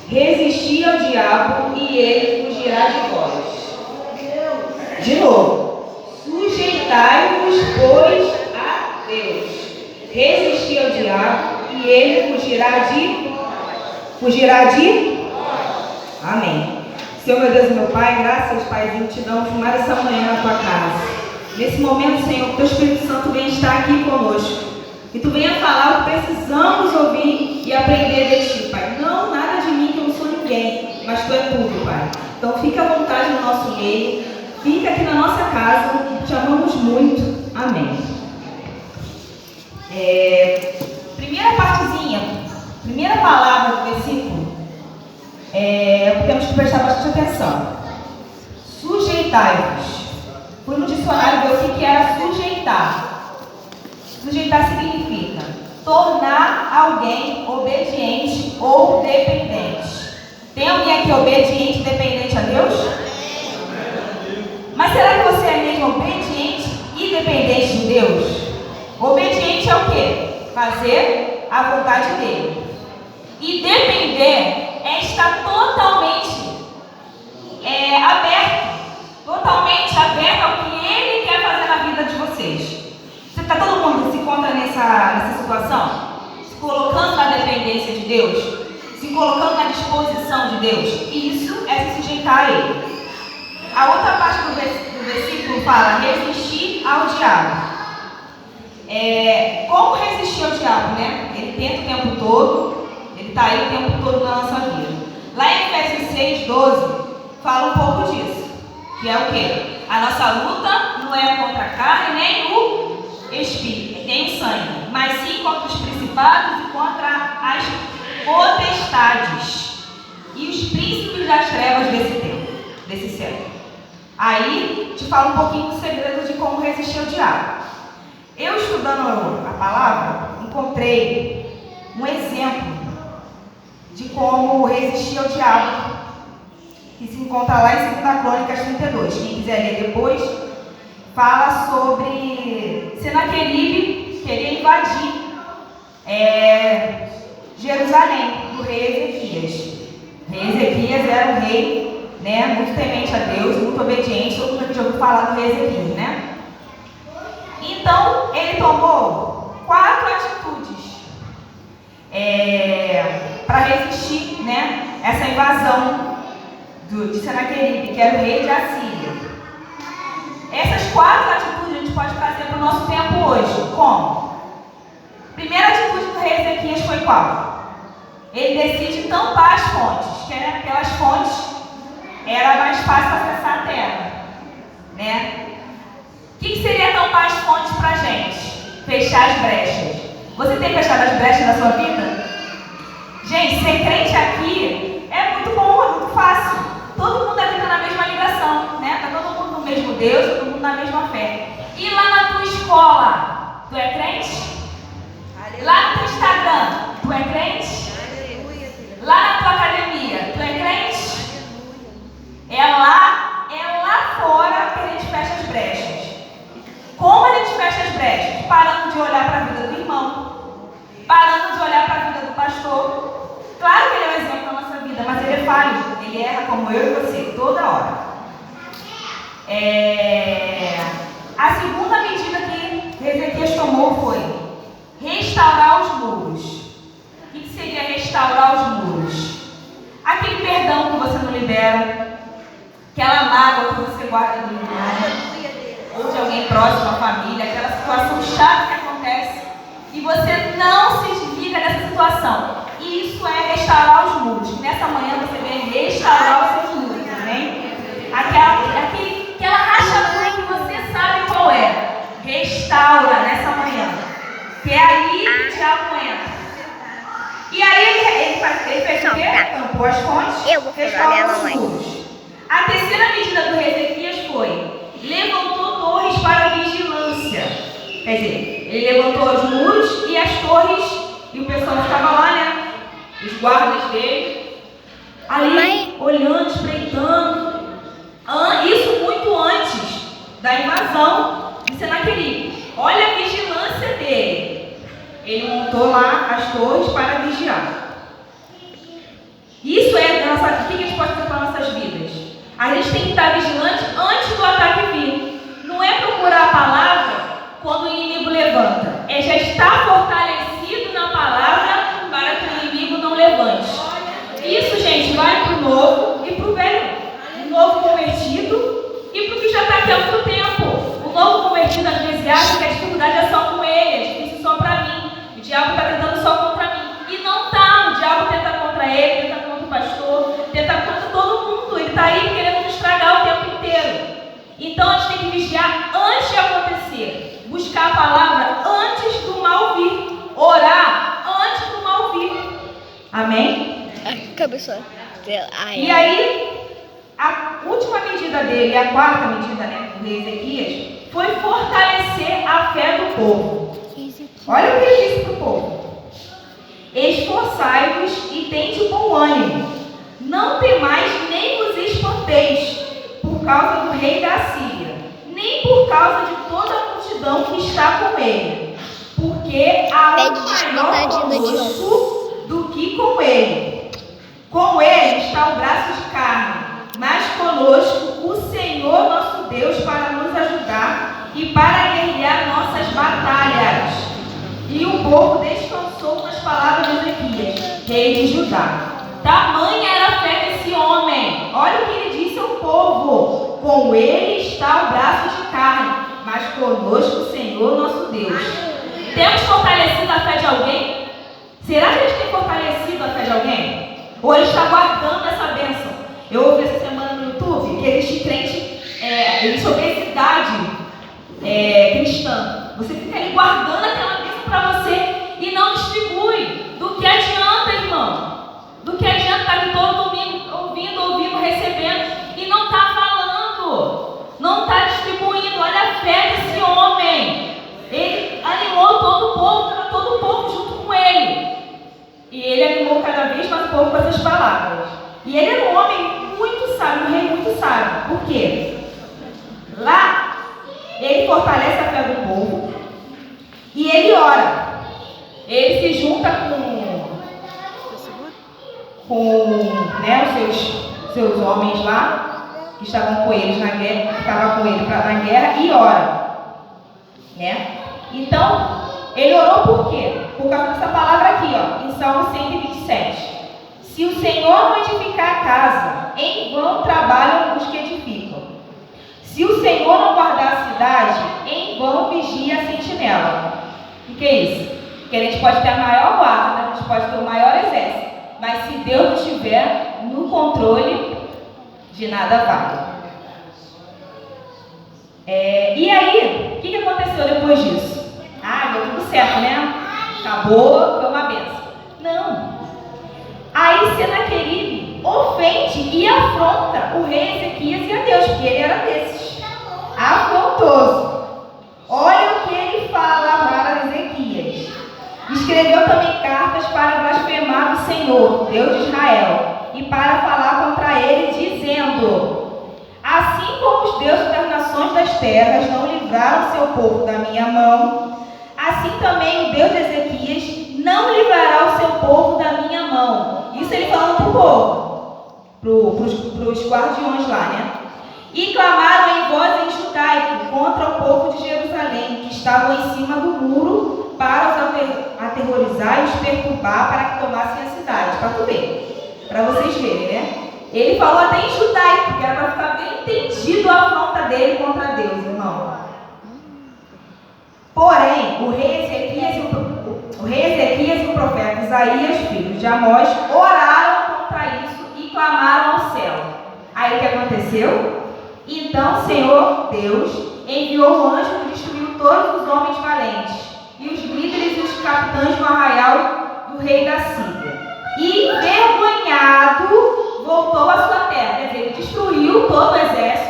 Resisti ao diabo e ele fugirá de vós. De novo. Sujeitai-vos, pois, a Deus. Resisti ao diabo e ele fugirá de Amém. Senhor, meu Deus e meu Pai, graças, Paizinho, te damos mais essa manhã na tua casa. Nesse momento, Senhor, que teu Espírito Santo venha estar aqui conosco. Que tu venha falar o que precisamos ouvir e aprender de ti, Pai. Não nada de mim, que eu não sou ninguém, mas tu é tudo, Pai. Então fica à vontade no nosso meio, fica aqui na nossa casa, te amamos muito. Amém. Primeira partezinha, primeira palavra do versículo, temos que prestar bastante atenção. Sujeitai-vos. Fui no dicionário ver o que era sujeitar. Sujeitar significa tornar alguém obediente ou dependente. Tem alguém aqui obediente e dependente a Deus? Mas será que você é mesmo obediente e dependente de Deus? Obediente é o quê? Fazer a vontade dele. E depender é estar totalmente aberto. Totalmente aberto ao que ele quer fazer na vida de vocês. Todo mundo se encontra nessa situação? Se colocando na dependência de Deus? Se colocando na disposição de Deus? Isso é se sujeitar a Ele. A outra parte do versículo fala resistir ao diabo. Como resistir ao diabo, né? Ele tenta o tempo todo, ele está aí o tempo todo na nossa vida. Lá em Efésios 6:12, fala um pouco disso. Que é o quê? A nossa luta não é contra a carne, nem o espírito, nem o sangue, mas sim contra os principados e contra as potestades e os príncipes das trevas desse século. Aí te falo um pouquinho do segredo de como resistir ao diabo. Eu, estudando a palavra, encontrei um exemplo de como resistir ao diabo, que se encontra lá em 2 Crônicas 32. Quem quiser ler depois, fala sobre Senaqueribe querer invadir Jerusalém, do rei Ezequias. O rei Ezequias era um rei, né, muito temente a Deus, muito obediente. Todo mundo aqui já ouviu falar do rei Ezequias, né? Então, ele tomou 4 atitudes para resistir, né, essa invasão de Senaqueribe, que era o rei de Assíria. Essas 4 atitudes a gente pode trazer para o nosso tempo hoje. Como? Primeira atitude do rei Ezequias foi qual? Ele decide tampar as fontes, que aquelas fontes era mais fácil acessar a terra, né? O que seria tampar as fontes para a gente? Fechar as brechas. Você tem fechado as brechas na sua vida? Gente, ser crente aqui é muito bom, é muito fácil. Todo mundo aqui está na mesma ligação, né? Está todo mundo no mesmo Deus, todo mundo na mesma fé. E lá na tua escola, tu é crente? Lá no teu Instagram, tu é crente? Lá na tua academia, tu é crente? É lá fora que a gente fecha as brechas. Como a gente fecha as brechas? Parando de olhar para a vida do irmão, parando de olhar para a vida do pastor. Claro que ele é um exemplo na nossa vida, mas ele é falho, ele erra como eu e você, toda hora. A segunda medida que Ezequias tomou foi restaurar os muros. O que seria restaurar os muros? Aquele perdão que você não libera, aquela mágoa que você guarda no lugar, ou de alguém próximo, a família, aquela situação chata que acontece e você não se desliga dessa situação. Isso é restaurar os muros. Nessa manhã você vem restaurar os seus muros, amém? Aquela rachadura que você sabe qual é. Restaura nessa manhã. Que é aí que o diabo entra. E aí ele fez o quê? Tampou as fontes, restaurou os muros. A terceira medida do rei Ezequias foi: levantou torres para vigilância. Quer dizer, ele levantou os muros e as torres, e o pessoal ficava lá, né? Os guardas dele, ali olhando, espreitando. Isso muito antes da invasão de Senaqueribe. Olha a vigilância dele. Ele montou lá as torres para vigiar. o que a gente pode fazer para nossas vidas? A gente tem que estar vigilante antes do ataque vir. Não é procurar a palavra quando o inimigo levanta. É já estar fortalecido na palavra para que o inimigo não levante. Isso, gente, vai para o novo e para o velho. O novo convertido e para o que já está aqui há muito tempo. O novo convertido, às vezes, acha que a dificuldade é só com ele, é difícil só para mim. O diabo está tentando só contra mim. E não está. O diabo tenta contra ele, tenta contra o pastor, tenta contra todo mundo. Ele está aí querendo nos estragar o tempo inteiro. Então, a gente tem que vigiar antes de acontecer. Buscar a palavra antes do mal vir. Orar antes do mal vir. Amém? E aí, a última medida dele, a quarta medida, né, do rei Ezequias, foi fortalecer a fé do povo. Olha o que ele disse para o povo: esforçai-vos e tende bom ânimo, não temais nem vos espanteis por causa do rei da Síria, nem por causa de toda a multidão que está com ele, porque há um maior conosco do que com ele. Com ele está o braço de carne, mas conosco o Senhor nosso Deus para nos ajudar e para guerrear nossas batalhas. E o povo descansou nas palavras de Ezequias, rei de Judá. Tamanha era a fé desse homem. Olha o que ele disse ao povo: com ele está o braço de carne, mas conosco o Senhor nosso Deus. Temos fortalecido a fé de alguém? Será que a gente tem fortalecido a fé de alguém? Ou ele está guardando essa bênção? Eu ouvi essa semana no YouTube que existe crente, existe obesidade cristã. Você fica ali guardando aquela bênção para você e não distribui. Do que adianta, irmão? Do que adianta estar aqui todo domingo ouvindo, recebendo e não está falando, não está distribuindo? Olha a fé desse homem. Ele animou todo o povo, estava todo o povo junto com ele. E ele animou cada vez mais o povo com essas palavras. E ele era um homem muito sábio, um rei muito sábio. Por quê? Lá, ele fortalece a fé do povo e ele ora. Ele se junta os seus homens lá, que estavam com eles na guerra, que estavam com ele na guerra, e ora. Né? Então, ele orou por quê? Por causa dessa palavra aqui, ó, em Salmo 127. Se o Senhor não edificar a casa, em vão trabalham os que edificam. Se o Senhor não guardar a cidade, em vão vigia a sentinela. O que é isso? Que a gente pode ter a maior guarda, a gente pode ter o maior exército, mas se Deus não estiver no controle, de nada vale. E aí, o que aconteceu depois disso? Deu tudo certo, né? Acabou, foi uma benção. Não. Aí Senaqueribe ofende e afronta o rei Ezequias e a Deus, porque ele era desses. Afrontoso. Olha o que ele fala para Ezequias. Escreveu também cartas para blasfemar o Senhor, Deus de Israel, e para falar contra ele, dizendo: assim como os deuses das nações das terras não livraram seu povo da minha mão, assim também o Deus de Ezequias não livrará o seu povo da minha mão. Isso ele falando para o povo, para os guardiões lá, né? E clamaram em voz em judaico contra o povo de Jerusalém, que estavam em cima do muro, para os aterrorizar e os perturbar, para que tomassem a cidade. Para tu ver, para vocês verem, né? Ele falou até em judaico, porque era para ficar bem entendido a afronta dele contra Deus, irmão. Porém, o rei Ezequias e o profeta Isaías, filho de Amós, oraram contra isso e clamaram ao céu. Aí o que aconteceu? Então o Senhor Deus enviou um anjo que destruiu todos os homens valentes e os líderes e os capitães do arraial do rei da Síria. E envergonhado voltou à sua terra. Quer dizer, ele destruiu todo o exército